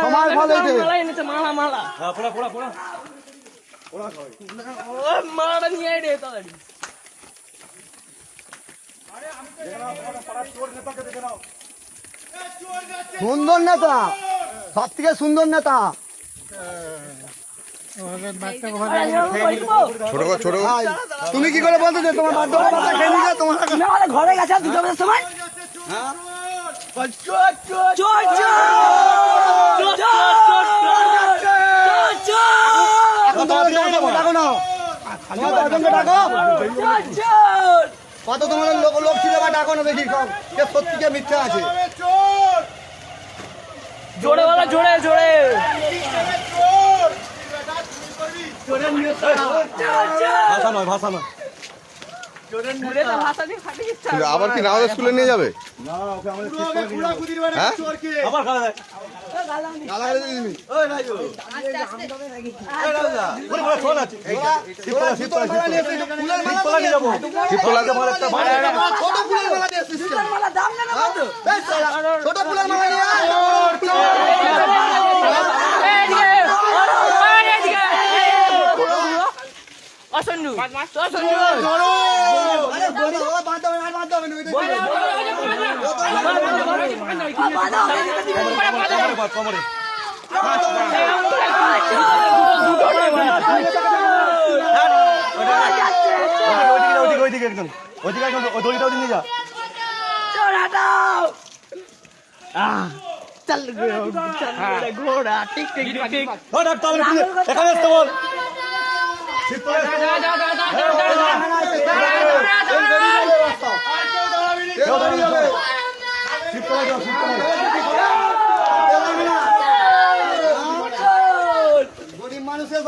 সমাজ ভালো হয়েছে। মালা মালা হ্যাঁ পোড়া পোড়া পোড়া মালাটা নিয়ে আয় রে তাড়াতাড়ি। সুন্দর নেতা, সব থেকে সুন্দর নেতা। তুমি কি করে বলতে তোমার আমাদের ঘরে গেছে দুটো বাজার সময়। কত তোমার লোক ছিল বা ডাকো না দেখি সত্যি কে মিথ্যা আছে। জোরে বলা, জোরে জোরে ভাষা নয় ভাষা নয় আবার কি নাওদা স্কুলে নিয়ে যাবে? হ্যাঁ আবার খাওয়া যায় ছোট ফুলের মালা নিয়ে অসন্নু কমরে ওইদিকে একদম ওইদিকে একদম ওই দড়িটা ওদিকে নিয়ে যা ঘোড়া টিক টিক টিক এখানে আসতে বল গরিব মানুষের